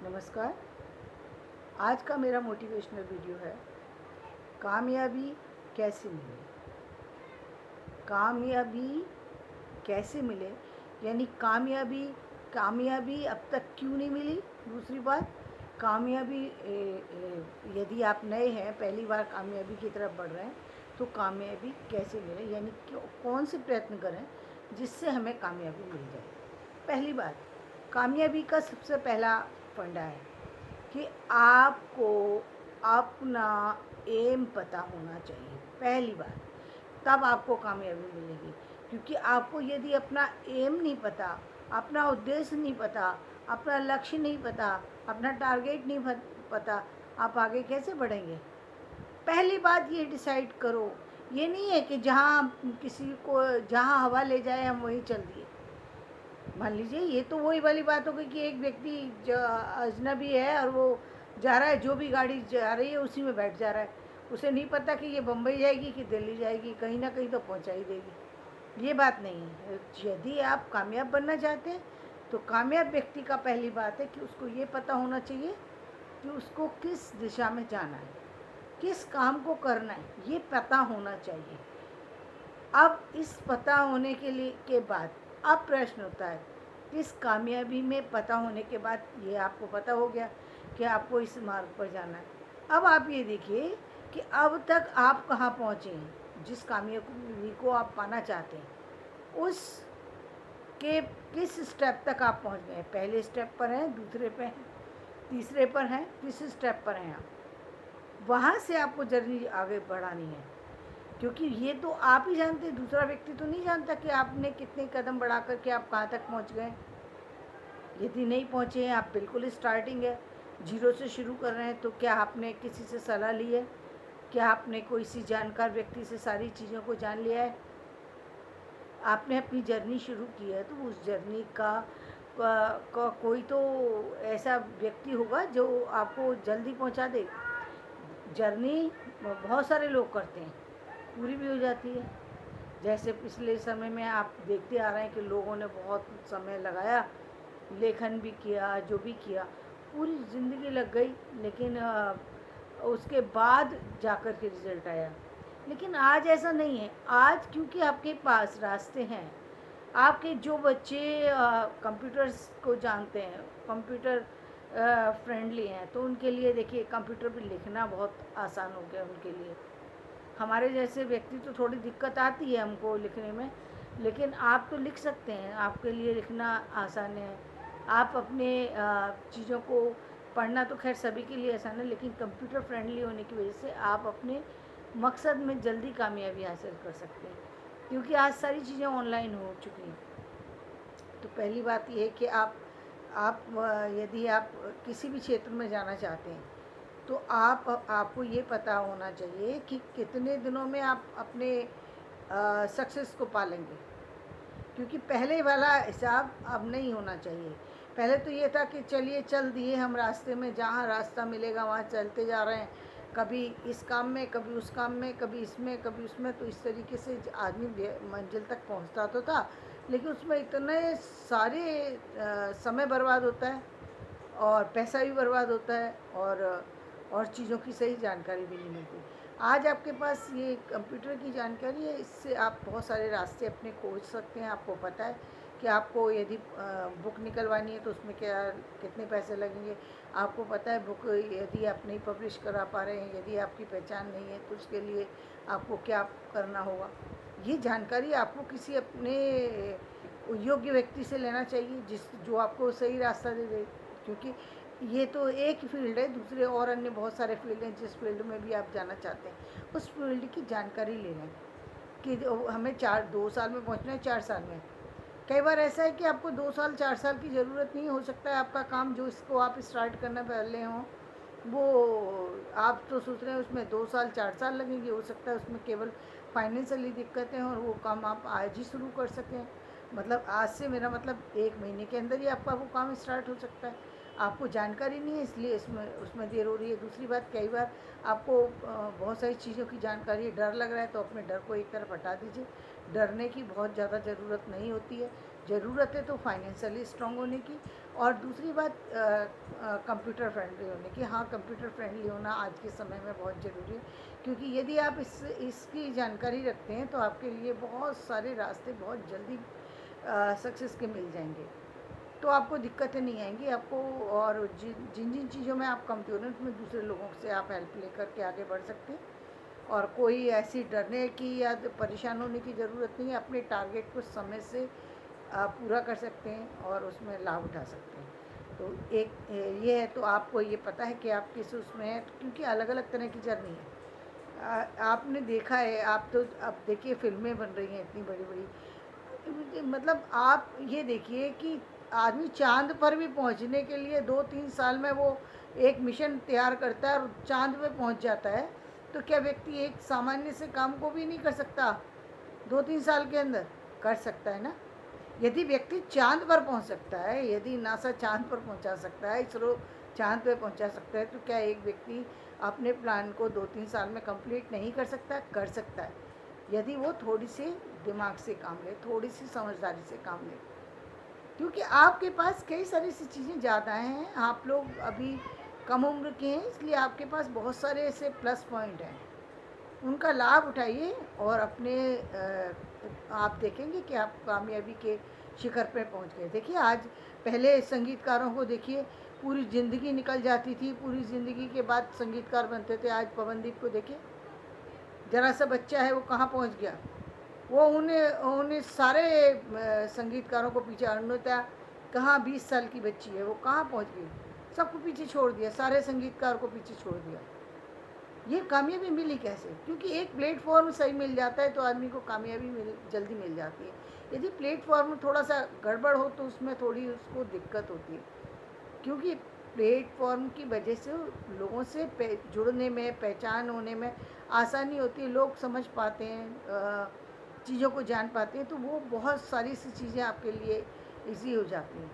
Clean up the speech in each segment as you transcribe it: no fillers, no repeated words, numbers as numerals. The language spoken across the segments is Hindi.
नमस्कार। आज का मेरा मोटिवेशनल वीडियो है, कामयाबी कैसे मिले। कामयाबी कैसे मिले यानी कामयाबी कामयाबी अब तक क्यों नहीं मिली। दूसरी बात, कामयाबी यदि आप नए हैं, पहली बार कामयाबी की तरफ बढ़ रहे हैं, तो कामयाबी कैसे मिले यानी कौन से प्रयत्न करें जिससे हमें कामयाबी मिल जाए। पहली बात, कामयाबी का सबसे पहला फंडा है कि आपको अपना एम पता होना चाहिए। पहली बात, तब आपको कामयाबी मिलेगी। क्योंकि आपको यदि अपना एम नहीं पता, अपना उद्देश्य नहीं पता, अपना लक्ष्य नहीं पता, अपना टारगेट नहीं पता, आप आगे कैसे बढ़ेंगे। पहली बात ये डिसाइड करो। ये नहीं है कि जहाँ हवा ले जाए हम वहीं चल दिए। मान लीजिए, ये तो वही वाली बात हो गई कि एक व्यक्ति अजनबी है और वो जा रहा है, जो भी गाड़ी जा रही है उसी में बैठ जा रहा है। उसे नहीं पता कि ये बम्बई जाएगी कि दिल्ली जाएगी, कहीं ना कहीं तो पहुंचा ही देगी। ये बात नहीं है। यदि आप कामयाब बनना चाहते हैं तो कामयाब व्यक्ति का पहली बात है कि उसको ये पता होना चाहिए कि उसको किस दिशा में जाना है, किस काम को करना है, ये पता होना चाहिए। अब इस पता होने के बाद अब प्रश्न होता है, इस कामयाबी में पता होने के बाद ये आपको पता हो गया कि आपको इस मार्ग पर जाना है। अब आप ये देखिए कि अब तक आप कहाँ पहुँचे हैं। जिस कामयाबी को आप पाना चाहते हैं उस के किस स्टेप तक आप पहुँच गए। पहले स्टेप पर हैं, दूसरे पे हैं, तीसरे पर हैं, किस स्टेप पर हैं आप। वहाँ से आपको जर्नी आगे बढ़ानी है, क्योंकि ये तो आप ही जानते हैं, दूसरा व्यक्ति तो नहीं जानता कि आपने कितने कदम बढ़ा कर के आप कहाँ तक पहुँच गए। यदि नहीं पहुँचे हैं, आप बिल्कुल स्टार्टिंग है, जीरो से शुरू कर रहे हैं, तो क्या आपने किसी से सलाह ली है? क्या आपने कोई सी जानकार व्यक्ति से सारी चीज़ों को जान लिया है? आपने अपनी जर्नी शुरू की है तो उस जर्नी का कोई तो ऐसा व्यक्ति होगा जो आपको जल्दी पहुंचा दे। जर्नी बहुत सारे लोग करते हैं, पूरी भी हो जाती है। जैसे पिछले समय में आप देखते आ रहे हैं कि लोगों ने बहुत समय लगाया, लेखन भी किया, जो भी किया, पूरी ज़िंदगी लग गई, लेकिन उसके बाद जाकर के रिज़ल्ट आया। लेकिन आज ऐसा नहीं है। आज क्योंकि आपके पास रास्ते हैं, आपके जो बच्चे कंप्यूटर्स को जानते हैं, कंप्यूटर फ्रेंडली हैं, तो उनके लिए देखिए कंप्यूटर पे लिखना बहुत आसान हो गया उनके लिए। हमारे जैसे व्यक्ति तो थोड़ी दिक्कत आती है हमको लिखने में, लेकिन आप तो लिख सकते हैं, आपके लिए लिखना आसान है। आप अपने चीज़ों को पढ़ना तो खैर सभी के लिए आसान है, लेकिन कंप्यूटर फ्रेंडली होने की वजह से आप अपने मकसद में जल्दी कामयाबी हासिल कर सकते हैं, क्योंकि आज सारी चीज़ें ऑनलाइन हो चुकी हैं। तो पहली बात ये है कि यदि आप किसी भी क्षेत्र में जाना चाहते हैं तो आपको ये पता होना चाहिए कि कितने दिनों में आप अपने सक्सेस को पालेंगे। क्योंकि पहले वाला हिसाब अब नहीं होना चाहिए। पहले तो ये था कि चलिए चल दिए हम रास्ते में, जहाँ रास्ता मिलेगा वहाँ चलते जा रहे हैं, कभी इस काम में, कभी उस काम में, कभी इसमें, कभी उसमें। तो इस तरीके से आदमी मंजिल तक पहुँचता तो था, लेकिन उसमें इतने सारे समय बर्बाद होता है और पैसा भी बर्बाद होता है और चीज़ों की सही जानकारी भी नहीं मिलती। आज आपके पास ये कंप्यूटर की जानकारी है, इससे आप बहुत सारे रास्ते अपने खोज सकते हैं। आपको पता है कि आपको यदि बुक निकलवानी है तो उसमें कितने पैसे लगेंगे। आपको पता है बुक यदि आप नहीं पब्लिश करा पा रहे हैं, यदि आपकी पहचान नहीं है, तो उसके लिए आपको क्या करना होगा। ये जानकारी आपको किसी अपने योग्य व्यक्ति से लेना चाहिए जो आपको सही रास्ता दे दे। क्योंकि ये तो एक फील्ड है, दूसरे और अन्य बहुत सारे फील्ड हैं। जिस फील्ड में भी आप जाना चाहते हैं उस फील्ड की जानकारी ले लें कि हमें 2 साल में पहुंचना है, 4 साल में। कई बार ऐसा है कि आपको 2 साल 4 साल की ज़रूरत नहीं हो सकता है। आपका काम जो इसको आप स्टार्ट करना पहले हों, वो आप तो सोच रहे हैं उसमें 2 साल 4 साल लगेंगे। हो सकता है उसमें केवल फाइनेंशियली दिक्कतें और वो काम आप आज ही शुरू कर सकें। मतलब आज से मेरा मतलब 1 महीने के अंदर ही आपका वो काम स्टार्ट हो सकता है। आपको जानकारी नहीं है, इसलिए उसमें देर हो रही है। दूसरी बात, कई बार आपको बहुत सारी चीज़ों की जानकारी है, डर लग रहा है, तो अपने डर को एक तरफ हटा दीजिए। डरने की बहुत ज़्यादा ज़रूरत नहीं होती है। ज़रूरत है तो फाइनेंशियली स्ट्रांग होने की। और दूसरी बात कंप्यूटर फ्रेंडली होने की। हाँ, कंप्यूटर फ्रेंडली होना आज के समय में बहुत ज़रूरी है, क्योंकि यदि आप इसकी जानकारी रखते हैं तो आपके लिए बहुत सारे रास्ते बहुत जल्दी सक्सेस के मिल जाएंगे। तो आपको दिक्कतें नहीं आएंगी आपको। और जिन जिन चीज़ों में आप कमज़ोर हैं उसमें दूसरे लोगों से आप हेल्प लेकर के आगे बढ़ सकते हैं। और कोई ऐसी डरने की या परेशान होने की ज़रूरत नहीं है। अपने टारगेट को समय से आप पूरा कर सकते हैं और उसमें लाभ उठा सकते हैं। तो एक ये है, तो आपको ये पता है कि आप किस उसमें हैं, क्योंकि अलग अलग तरह की जर्नी है। आपने देखा है, आप तो अब देखिए फिल्में बन रही हैं इतनी बड़ी बड़ी, मतलब आप ये देखिए कि आदमी चांद पर भी पहुंचने के लिए 2-3 साल में वो एक मिशन तैयार करता है और चांद पे पहुंच जाता है। तो क्या व्यक्ति एक सामान्य से काम को भी नहीं कर सकता 2-3 साल के अंदर? कर सकता है ना। यदि व्यक्ति चांद पर पहुंच सकता है, यदि नासा चांद पर पहुंचा सकता है, इसरो चांद पर पहुंचा सकता है, तो क्या एक व्यक्ति अपने प्लान को 2-3 साल में कंप्लीट नहीं कर सकता? कर सकता है, यदि वो थोड़ी सी दिमाग से काम ले, थोड़ी सी समझदारी से काम ले। क्योंकि आपके पास कई सारी सी चीज़ें ज़्यादा हैं, आप लोग अभी कम उम्र के हैं, इसलिए आपके पास बहुत सारे ऐसे प्लस पॉइंट हैं, उनका लाभ उठाइए और अपने आप देखेंगे कि आप कामयाबी के शिखर पर पहुंच गए। देखिए आज, पहले संगीतकारों को देखिए, पूरी ज़िंदगी निकल जाती थी, पूरी ज़िंदगी के बाद संगीतकार बनते थे। आज पवनदीप को देखिए, ज़रा सा बच्चा है वो कहाँ पहुंच गया। वो उन्हें उन्हें सारे संगीतकारों को पीछे, अरुणिता कहाँ 20 साल की बच्ची है, वो कहाँ पहुंच गई, सबको पीछे छोड़ दिया, सारे संगीतकार को पीछे छोड़ दिया। ये कामयाबी मिली कैसे? क्योंकि एक प्लेटफॉर्म सही मिल जाता है तो आदमी को कामयाबी जल्दी मिल जाती है। यदि प्लेटफॉर्म थोड़ा सा गड़बड़ हो तो उसमें थोड़ी उसको दिक्कत होती है, क्योंकि प्लेटफॉर्म की वजह से लोगों से जुड़ने में, पहचान होने में आसानी होती है, लोग समझ पाते हैं, चीज़ों को जान पाते हैं, तो वो बहुत सारी सी चीज़ें आपके लिए इजी हो जाती हैं।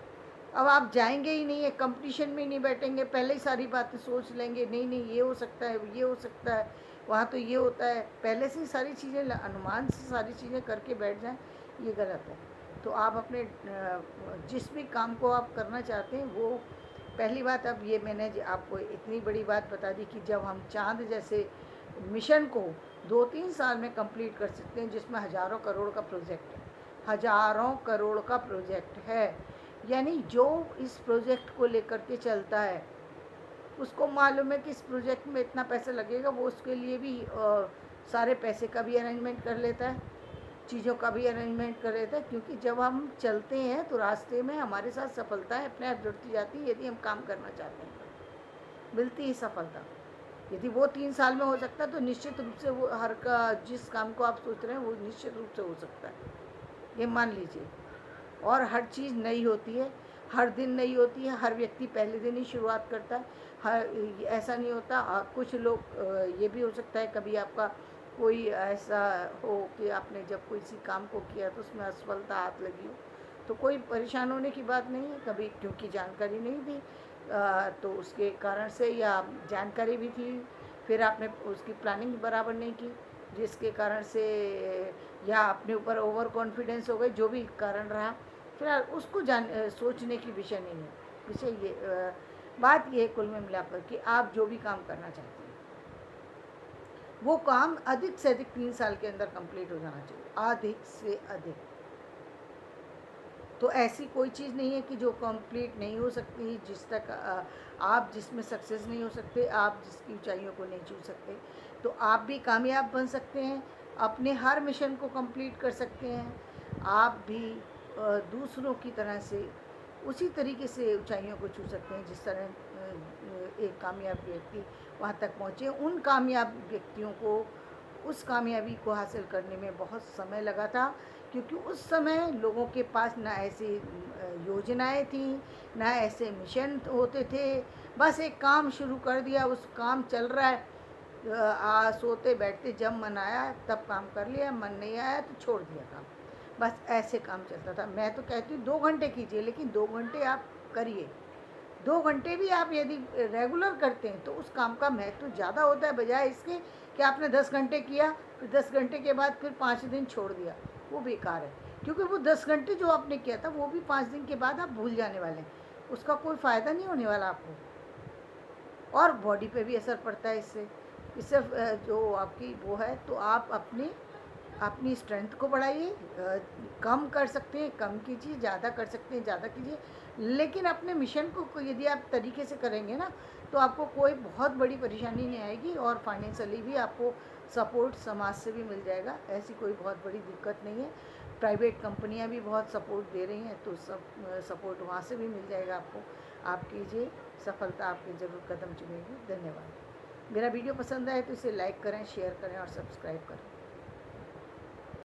अब आप जाएंगे ही नहीं है, कंपटीशन में नहीं बैठेंगे, पहले ही सारी बातें सोच लेंगे, नहीं नहीं ये हो सकता है, ये हो सकता है, वहाँ तो ये होता है, पहले से ही सारी चीज़ें अनुमान से सारी चीज़ें करके बैठ जाएं, ये गलत है। तो आप अपने जिस भी काम को आप करना चाहते हैं, वो पहली बात, अब ये मैंने आपको इतनी बड़ी बात बता दी कि जब हम चाँद जैसे मिशन को 2-3 साल में कंप्लीट कर सकते हैं, जिसमें हज़ारों करोड़ का प्रोजेक्ट है, हज़ारों करोड़ का प्रोजेक्ट है, यानी जो इस प्रोजेक्ट को लेकर के चलता है उसको मालूम है कि इस प्रोजेक्ट में इतना पैसा लगेगा, वो उसके लिए भी सारे पैसे का भी अरेंजमेंट कर लेता है, चीज़ों का भी अरेंजमेंट कर लेता है। क्योंकि जब हम चलते हैं तो रास्ते में हमारे साथ सफलता अपने आप जुड़ती जाती है। यदि हम काम करना चाहते हैं तो मिलती ही सफलता। यदि वो 3 साल में हो सकता है तो निश्चित रूप से वो जिस काम को आप सोच रहे हैं वो निश्चित रूप से हो सकता है, ये मान लीजिए। और हर चीज़ नई होती है, हर दिन नई होती है, हर व्यक्ति पहले दिन ही शुरुआत करता है, हर ऐसा नहीं होता। कुछ लोग ये भी हो सकता है कभी आपका कोई ऐसा हो कि आपने जब किसी काम को किया तो उसमें असफलता हाथ लगी हो, तो कोई परेशान होने की बात नहीं है कभी, क्योंकि जानकारी नहीं थी, तो उसके कारण से, या जानकारी भी थी फिर आपने उसकी प्लानिंग बराबर नहीं की, जिसके कारण से, या अपने ऊपर ओवर कॉन्फिडेंस हो गई, जो भी कारण रहा, फिलहाल उसको सोचने की विषय नहीं है। विषय ये बात ये है कुल में मिलाकर कि आप जो भी काम करना चाहते हैं वो काम अधिक से अधिक 3 साल के अंदर कंप्लीट हो जाना चाहिए, अधिक से अधिक। तो ऐसी कोई चीज़ नहीं है कि जो कंप्लीट नहीं हो सकती, जिस तक आप जिसमें सक्सेस नहीं हो सकते, आप जिसकी ऊंचाइयों को नहीं छू सकते, तो आप भी कामयाब बन सकते हैं, अपने हर मिशन को कंप्लीट कर सकते हैं। आप भी दूसरों की तरह से उसी तरीके से ऊंचाइयों को छू सकते हैं जिस तरह एक कामयाब व्यक्ति वहाँ तक पहुँचे। उन कामयाब व्यक्तियों को उस कामयाबी को हासिल करने में बहुत समय लगा था, क्योंकि उस समय लोगों के पास ना ऐसी योजनाएं थी, ना ऐसे मिशन होते थे। बस एक काम शुरू कर दिया, उस काम चल रहा है, सोते बैठते, जब मन आया तब काम कर लिया, मन नहीं आया तो छोड़ दिया काम। बस ऐसे काम चलता था। मैं तो कहती हूँ 2 घंटे कीजिए, लेकिन 2 घंटे आप करिए। 2 घंटे भी आप यदि रेगुलर करते हैं तो उस काम का महत्व ज़्यादा होता है, बजाय इसके कि आपने 10 घंटे किया, फिर 10 घंटे के बाद फिर 5 दिन छोड़ दिया, वो बेकार है। क्योंकि वो 10 घंटे जो आपने किया था वो भी 5 दिन के बाद आप भूल जाने वाले हैं, उसका कोई फ़ायदा नहीं होने वाला आपको। और बॉडी पे भी असर पड़ता है इससे। इससे जो आपकी वो है, तो आप अपनी स्ट्रेंथ को बढ़ाइए। कम कर सकते हैं कम कीजिए, ज़्यादा कर सकते हैं ज़्यादा कीजिए, लेकिन अपने मिशन को यदि आप तरीके से करेंगे ना, तो आपको कोई बहुत बड़ी परेशानी नहीं आएगी, और फाइनेंशियली भी आपको सपोर्ट समाज से भी मिल जाएगा। ऐसी कोई बहुत बड़ी दिक्कत नहीं है। प्राइवेट कंपनियां भी बहुत सपोर्ट दे रही हैं, तो सब सपोर्ट वहाँ से भी मिल जाएगा आपको। आप कीजिए, सफलता आपके ज़रूर कदम चुमेगी। धन्यवाद। मेरा वीडियो पसंद आए तो इसे लाइक करें, शेयर करें और सब्सक्राइब करें।